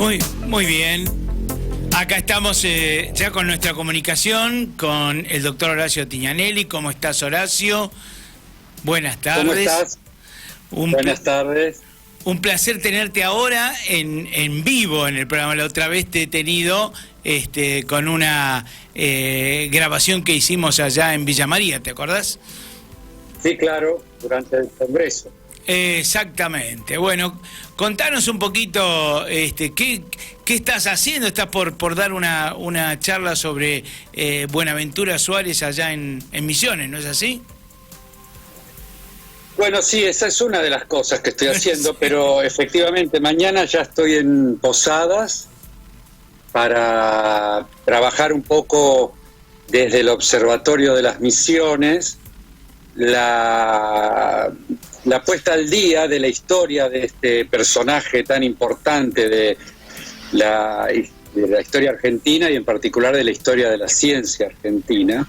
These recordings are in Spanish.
Muy bien. Acá estamos ya con nuestra comunicación con el doctor Horacio Tignanelli. ¿Cómo estás, Horacio? Buenas tardes. ¿Cómo estás? Buenas tardes. Un placer tenerte ahora en vivo en el programa. La otra vez te he tenido con una grabación que hicimos allá en Villa María, ¿te acordás? Sí, claro, durante el Congreso. Exactamente. Bueno, contanos un poquito qué estás haciendo. Estás por dar una charla sobre Buenaventura Suárez allá en Misiones, ¿no es así? Bueno, sí, esa es una de las cosas que estoy haciendo, pero efectivamente mañana ya estoy en Posadas para trabajar un poco desde el Observatorio de las Misiones, la puesta al día de la historia de este personaje tan importante de la historia argentina y en particular de la historia de la ciencia argentina,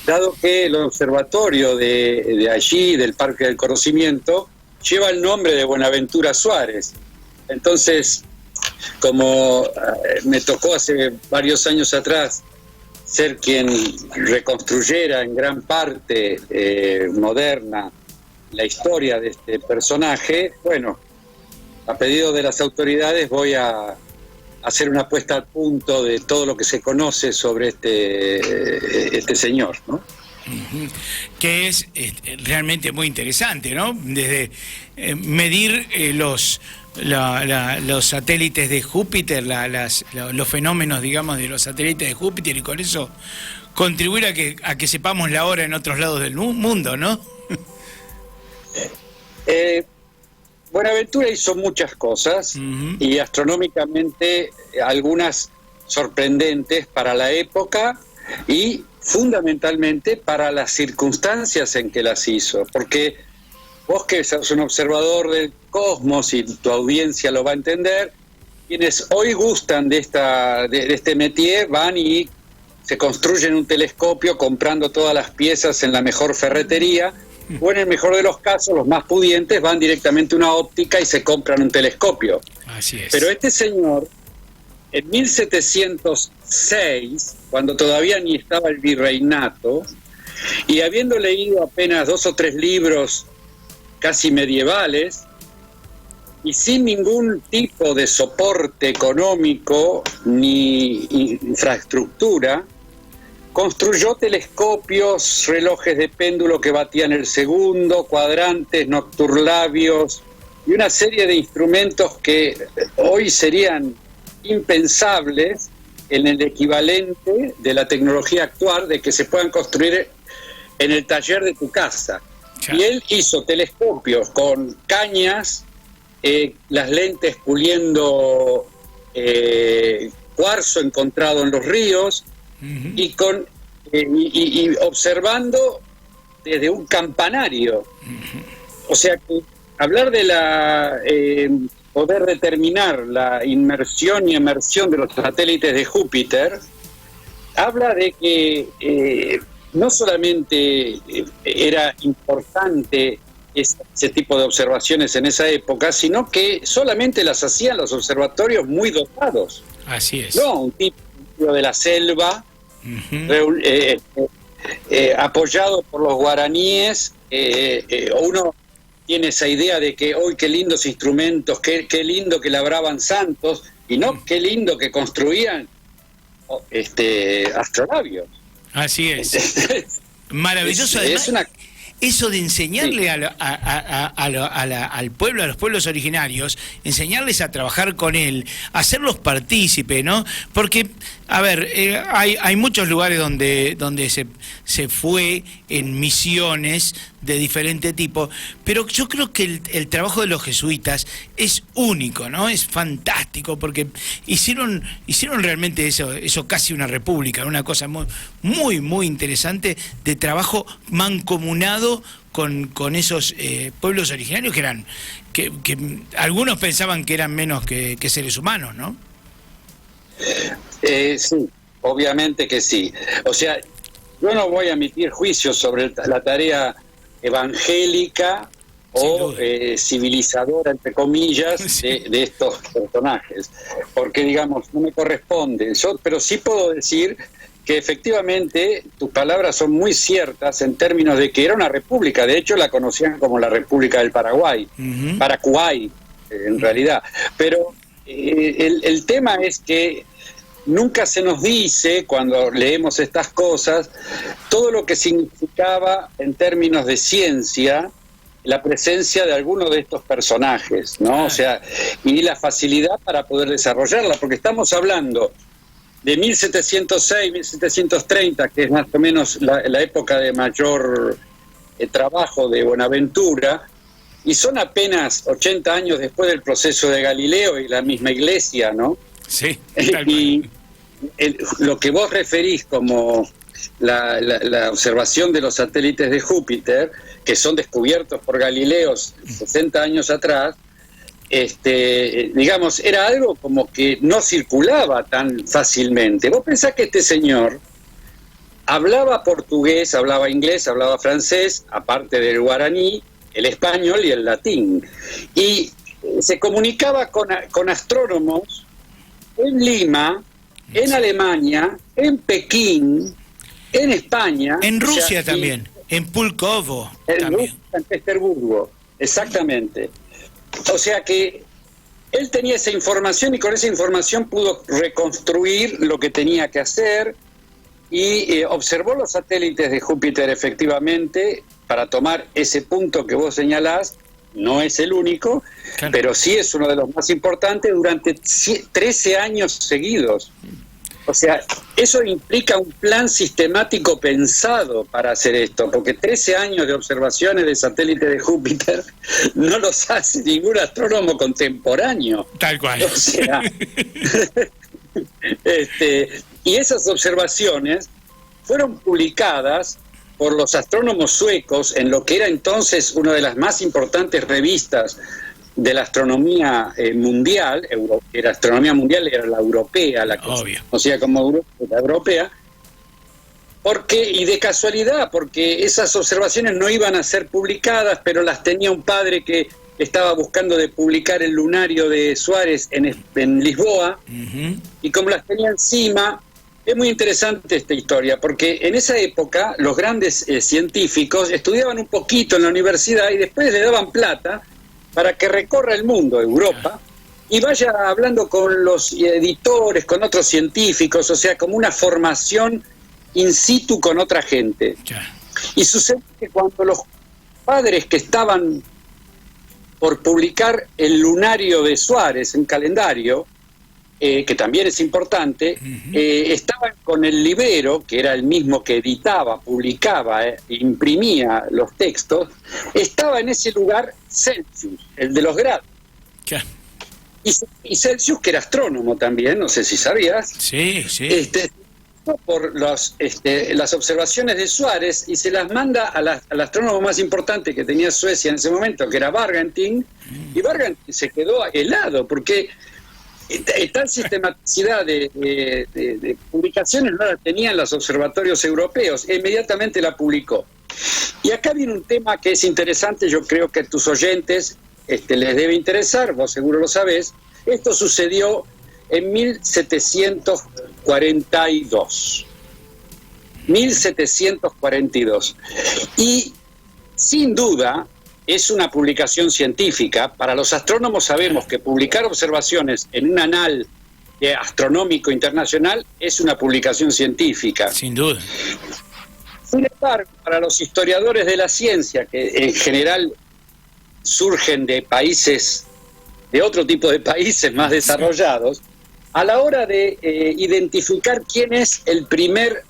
dado que el observatorio de allí, del Parque del Conocimiento, lleva el nombre de Buenaventura Suárez. Entonces, como me tocó hace varios años atrás ser quien reconstruyera en gran parte moderna la historia de este personaje, bueno, a pedido de las autoridades voy a hacer una puesta al punto de todo lo que se conoce sobre este señor, ¿no? Que es realmente muy interesante, ¿no? Desde medir los satélites de Júpiter, los fenómenos, digamos, de los satélites de Júpiter, y con eso contribuir a que sepamos la hora en otros lados del mundo, ¿no? Buenaventura hizo muchas cosas y astronómicamente algunas sorprendentes para la época y fundamentalmente para las circunstancias en que las hizo, porque vos que sos un observador del cosmos y tu audiencia lo va a entender, quienes hoy gustan de este métier van y se construyen un telescopio comprando todas las piezas en la mejor ferretería, o en el mejor de los casos, los más pudientes van directamente a una óptica y se compran un telescopio. Así es. Pero este señor, en 1706, cuando todavía ni estaba el virreinato, y habiendo leído apenas 2 o 3 libros casi medievales, y sin ningún tipo de soporte económico ni infraestructura, construyó telescopios, relojes de péndulo que batían el segundo, cuadrantes, nocturlabios y una serie de instrumentos que hoy serían impensables en el equivalente de la tecnología actual, de que se puedan construir en el taller de tu casa. Claro. Y él hizo telescopios con cañas, las lentes puliendo cuarzo encontrado en los ríos, y observando desde un campanario. O sea que hablar de poder determinar la inmersión y emersión de los satélites de Júpiter habla de que no solamente era importante ese tipo de observaciones en esa época, sino que solamente las hacían los observatorios muy dotados. Así es. No un tipo de la selva, apoyado por los guaraníes. Uno tiene esa idea de que hoy qué lindos instrumentos, qué lindo que labraban santos, y no qué lindo que construían astrolabios. Así es. Maravilloso. Además, eso de enseñarle al pueblo, a los pueblos originarios, enseñarles a trabajar con él, hacerlos partícipe, ¿no? Porque, a ver, hay muchos lugares donde se fue en misiones de diferente tipo, pero yo creo que el trabajo de los jesuitas es único, ¿no? Es fantástico, porque hicieron realmente eso casi una república, una cosa muy, muy interesante de trabajo mancomunado con esos pueblos originarios que algunos pensaban que eran menos que seres humanos, ¿no? Sí, obviamente que sí. O sea, yo no voy a emitir juicios sobre la tarea evangélica o civilizadora, entre comillas, de estos personajes. Porque, digamos, no me corresponde. Pero sí puedo decir que efectivamente tus palabras son muy ciertas en términos de que era una república. De hecho, la conocían como la República del Paraguay. Paraguay, en realidad. Pero el tema es que nunca se nos dice, cuando leemos estas cosas, todo lo que significaba en términos de ciencia la presencia de alguno de estos personajes, ¿no? O sea, y la facilidad para poder desarrollarla, porque estamos hablando de 1706, 1730, que es más o menos la época de mayor trabajo de Buenaventura, y son apenas 80 años después del proceso de Galileo y la misma Iglesia, ¿no? Sí. Y lo que vos referís como la observación de los satélites de Júpiter, que son descubiertos por Galileo 60 años atrás, digamos, era algo como que no circulaba tan fácilmente. Vos pensás que este señor hablaba portugués, hablaba inglés, hablaba francés, aparte del guaraní, el español y el latín, y se comunicaba con astrónomos en Lima, en Alemania, en Pekín, en España, en Rusia también, en Pulkovo también, en Petersburgo, exactamente. O sea que él tenía esa información y con esa información pudo reconstruir lo que tenía que hacer y observó los satélites de Júpiter efectivamente para tomar ese punto que vos señalás. No es el único, claro, pero sí es uno de los más importantes durante 13 años seguidos. O sea, eso implica un plan sistemático pensado para hacer esto, porque 13 años de observaciones de satélites de Júpiter no los hace ningún astrónomo contemporáneo. Tal cual. O sea, y esas observaciones fueron publicadas por los astrónomos suecos en lo que era entonces una de las más importantes revistas de la astronomía mundial. La astronomía mundial era la europea, la que se conocía como la europea, y de casualidad, porque esas observaciones no iban a ser publicadas, pero las tenía un padre que estaba buscando de publicar el lunario de Suárez en Lisboa, y como las tenía encima. Es muy interesante esta historia, porque en esa época los grandes científicos estudiaban un poquito en la universidad y después le daban plata para que recorra el mundo, Europa, y vaya hablando con los editores, con otros científicos, o sea, como una formación in situ con otra gente. Y sucede que cuando los padres que estaban por publicar el lunario de Suárez en calendario, que también es importante, estaban con el librero, que era el mismo que editaba, publicaba, imprimía los textos, estaba en ese lugar Celsius, el de los grados. Y Celsius, que era astrónomo también, no sé si sabías, por las observaciones de Suárez y se las manda al astrónomo más importante que tenía Suecia en ese momento, que era Bargentin, y Bargentin se quedó helado, porque tal sistematicidad de publicaciones no la tenían los observatorios europeos. Inmediatamente la publicó. Y acá viene un tema que es interesante, yo creo que a tus oyentes les debe interesar, vos seguro lo sabés. Esto sucedió en 1742. 1742. Y sin duda es una publicación científica. Para los astrónomos sabemos que publicar observaciones en un anal astronómico internacional es una publicación científica. Sin duda. Sin embargo, para los historiadores de la ciencia, que en general surgen de países, de otro tipo de países más desarrollados, a la hora de identificar quién es el primer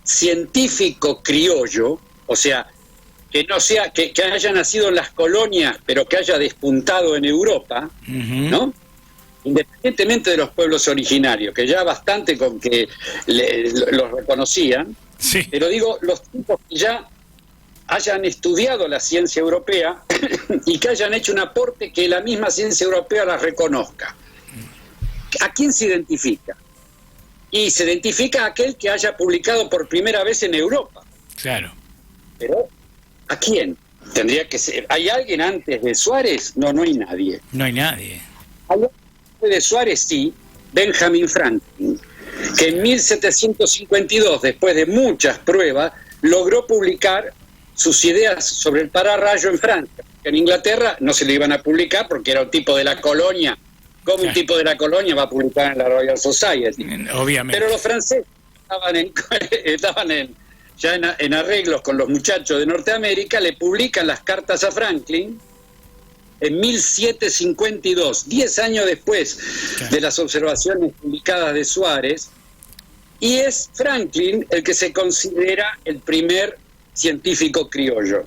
científico criollo, o sea, que no sea que haya nacido en las colonias, pero que haya despuntado en Europa, ¿no? Independientemente de los pueblos originarios, que ya bastante con que los reconocían, pero digo, los tipos que ya hayan estudiado la ciencia europea y que hayan hecho un aporte que la misma ciencia europea las reconozca. ¿A quién se identifica? Y se identifica a aquel que haya publicado por primera vez en Europa. Claro. Pero ¿a quién? Tendría que ser. ¿Hay alguien antes de Suárez? No, no hay nadie. No hay nadie. Antes de Suárez sí, Benjamin Franklin, que en 1752, después de muchas pruebas, logró publicar sus ideas sobre el pararrayo en Francia. En Inglaterra no se le iban a publicar porque era un tipo de la colonia. ¿Cómo un tipo de la colonia va a publicar en la Royal Society? Obviamente. Pero los franceses estaban ya en arreglos con los muchachos de Norteamérica, le publican las cartas a Franklin en 1752, 10 años después de las observaciones publicadas de Suárez, y es Franklin el que se considera el primer científico criollo.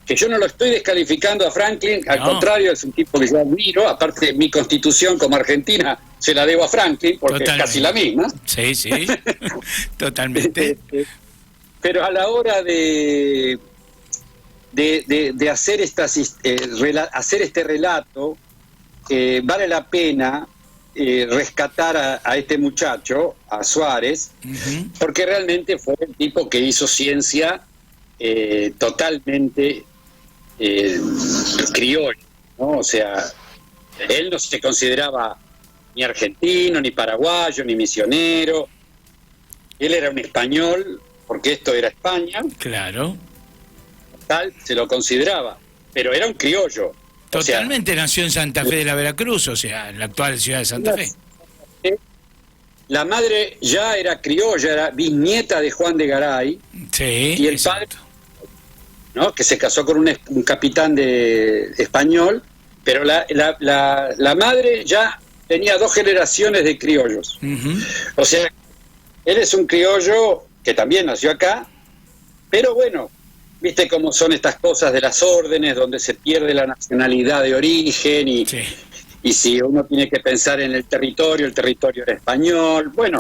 Que yo no lo estoy descalificando a Franklin, al contrario, es un tipo que yo admiro, aparte mi constitución como argentina se la debo a Franklin, porque es casi la misma. Sí, totalmente. Pero a la hora de hacer hacer este relato, vale la pena rescatar a este muchacho, a Suárez, porque realmente fue el tipo que hizo ciencia totalmente criollo, ¿no? O sea, él no se consideraba ni argentino, ni paraguayo, ni misionero. Él era un español, porque esto era España. Claro. Tal se lo consideraba, pero era un criollo. Totalmente, nació en Santa Fe de la Veracruz, o sea, en la actual ciudad de Santa Fe. La madre ya era criolla, era bisnieta de Juan de Garay. Sí, y el padre, ¿no?, que se casó con un capitán español, pero la madre ya tenía 2 generaciones de criollos. O sea, él es un criollo que también nació acá, pero bueno, viste cómo son estas cosas de las órdenes, donde se pierde la nacionalidad de origen y si uno tiene que pensar en el territorio era español. Bueno,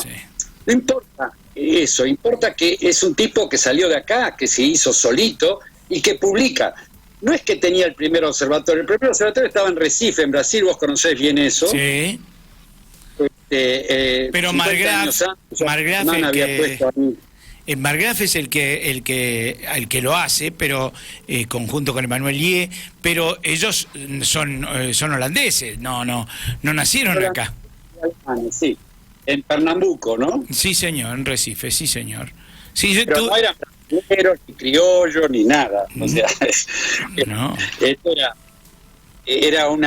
no importa eso, importa que es un tipo que salió de acá, que se hizo solito y que publica. No es que tenía el primer observatorio estaba en Recife, en Brasil, vos conocés bien eso. Sí. Pero Margraf es el que lo hace, pero conjunto con Emmanuel Lie, pero ellos son holandeses, no nacieron acá. Sí, en Pernambuco, ¿no? Sí, señor, en Recife, sí, señor. Sí, pero no eran brasileños, ni criollos, ni nada. O sea, no. Esto era un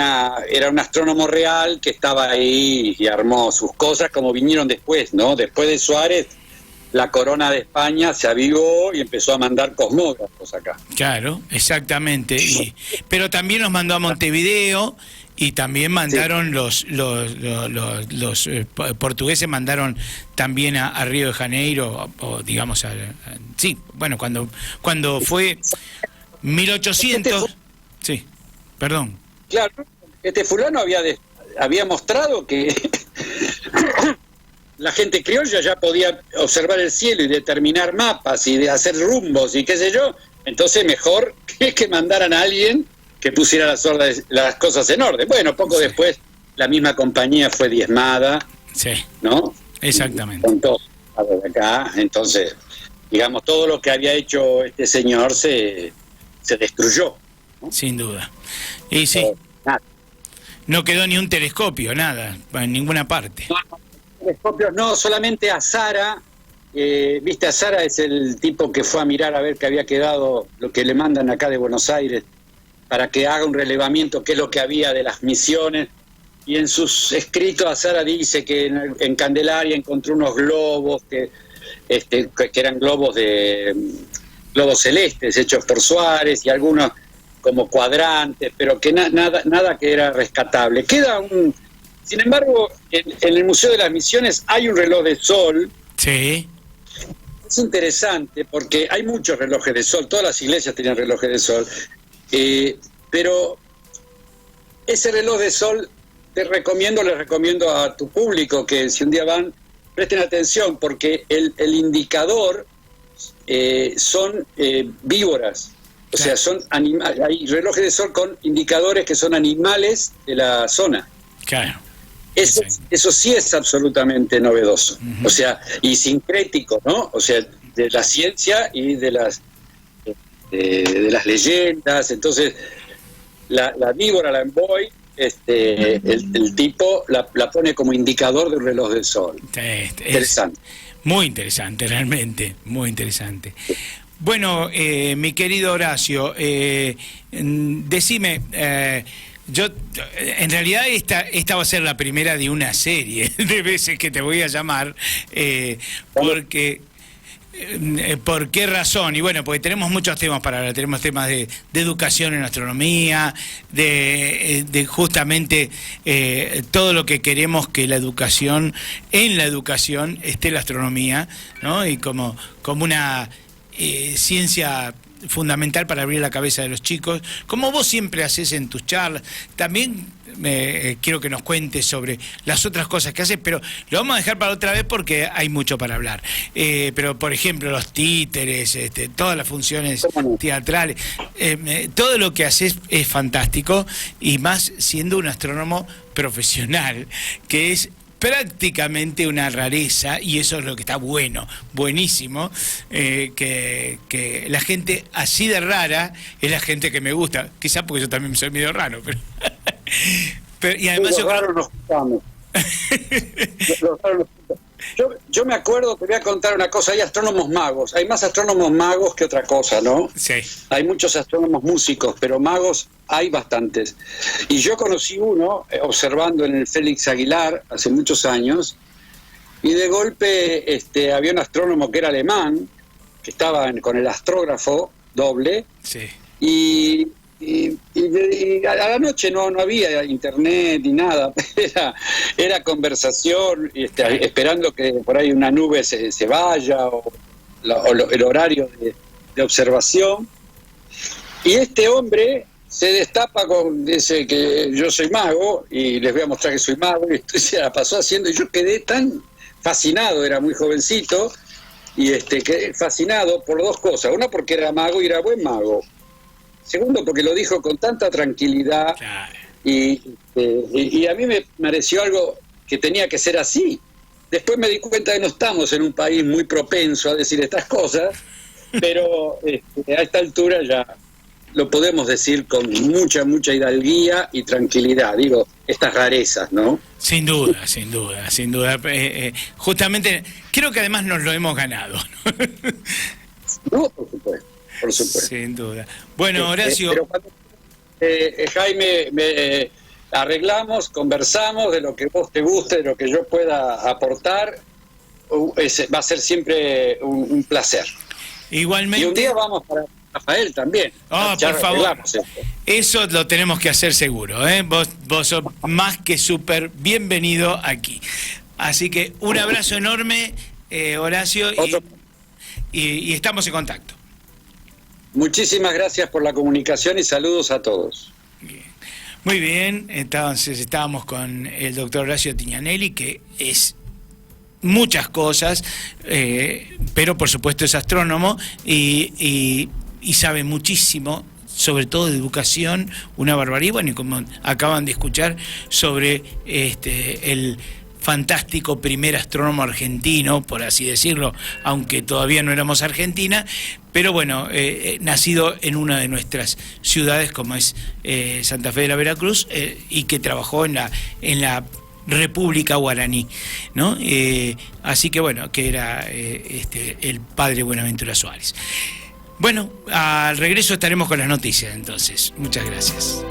astrónomo real que estaba ahí y armó sus cosas como vinieron después, ¿no? Después de Suárez, la corona de España se avivó y empezó a mandar cosmógrafos acá. Claro, exactamente. Pero también nos mandó a Montevideo y también mandaron los portugueses mandaron también a Río de Janeiro, o digamos, sí, bueno, cuando fue 1800... Sí, perdón. Claro, fulano había mostrado que la gente criolla ya podía observar el cielo y determinar mapas y de hacer rumbos y qué sé yo. Entonces mejor que mandaran a alguien que pusiera las cosas en orden. Bueno, poco después la misma compañía fue diezmada. Sí, ¿no? Exactamente. Con todo de acá. Entonces, digamos, todo lo que había hecho este señor se destruyó, ¿no? Sin duda. Y sí, no quedó ni un telescopio, nada, en ninguna parte. Telescopios no, solamente Azara. Viste, Azara es el tipo que fue a mirar a ver qué había quedado, lo que le mandan acá de Buenos Aires, para que haga un relevamiento, qué es lo que había de las misiones. Y en sus escritos Azara dice que en Candelaria encontró unos globos que eran globos celestes hechos por Suárez y algunos como cuadrantes, pero que nada que era rescatable. Sin embargo, en el Museo de las Misiones hay un reloj de sol. Sí. Es interesante porque hay muchos relojes de sol, todas las iglesias tenían relojes de sol, pero ese reloj de sol les recomiendo a tu público que si un día van, presten atención, porque el indicador son víboras. O sea, son hay relojes de sol con indicadores que son animales de la zona. Claro. Eso sí es absolutamente novedoso. O sea, y sincrético, ¿no? O sea, de la ciencia y de de las leyendas. Entonces, la víbora Lamboy, el tipo la pone como indicador de un reloj del sol. Interesante. Muy interesante, realmente, muy interesante. Bueno, mi querido Horacio, decime, yo en realidad esta va a ser la primera de una serie de veces que te voy a llamar, porque... ¿Por qué razón? Y bueno, porque tenemos muchos temas para hablar. Tenemos temas de educación en astronomía, de justamente todo lo que queremos que en la educación esté la astronomía, ¿no? Y como una ciencia fundamental para abrir la cabeza de los chicos, como vos siempre haces en tus charlas. También quiero que nos cuentes sobre las otras cosas que haces, pero lo vamos a dejar para otra vez porque hay mucho para hablar. Pero, por ejemplo, los títeres, todas las funciones teatrales, todo lo que haces es fantástico, y más siendo un astrónomo profesional, que es prácticamente una rareza, y eso es lo que está buenísimo, que la gente así de rara es la gente que me gusta, quizás porque yo también soy medio raro, pero y además los raros nos juntamos. Yo me acuerdo, te voy a contar una cosa, hay astrónomos magos, hay más astrónomos magos que otra cosa, ¿no? Sí. Hay muchos astrónomos músicos, pero magos hay bastantes. Y yo conocí uno observando en el Félix Aguilar hace muchos años, y de golpe había un astrónomo que era alemán, que estaba con el astrógrafo doble, sí. y a la noche no había internet ni nada, era conversación, esperando que por ahí una nube se vaya, o el horario de observación. Y este hombre se destapa dice que yo soy mago, y les voy a mostrar que soy mago, y se la pasó haciendo, y yo quedé tan fascinado, era muy jovencito, y quedé fascinado por dos cosas. Una, porque era mago y era buen mago. Segundo, porque lo dijo con tanta tranquilidad, claro. Y a mí me pareció algo que tenía que ser así. Después me di cuenta que no estamos en un país muy propenso a decir estas cosas, pero a esta altura ya lo podemos decir con mucha hidalguía y tranquilidad, digo, estas rarezas, ¿no? Sin duda. Justamente, creo que además nos lo hemos ganado, ¿no? No, por supuesto. Por supuesto. Sin duda. Bueno, Horacio. Pero cuando, Jaime, arreglamos, conversamos de lo que vos te guste, de lo que yo pueda aportar. Va a ser siempre un placer. Igualmente. Y un día vamos para Rafael también. Por favor. Eso lo tenemos que hacer seguro, ¿eh? Vos sos más que súper bienvenido aquí. Así que un abrazo enorme, Horacio, y estamos en contacto. Muchísimas gracias por la comunicación y saludos a todos. Bien. Muy bien, entonces estábamos con el doctor Horacio Tignanelli, que es muchas cosas, pero por supuesto es astrónomo y sabe muchísimo, sobre todo de educación, una barbaridad. Bueno, y como acaban de escuchar, sobre el fantástico primer astrónomo argentino, por así decirlo, aunque todavía no éramos Argentina, pero bueno, nacido en una de nuestras ciudades como es Santa Fe de la Veracruz, y que trabajó en la República Guaraní, ¿no? Así que bueno, que era el padre Buenaventura Suárez. Bueno, al regreso estaremos con las noticias entonces. Muchas gracias.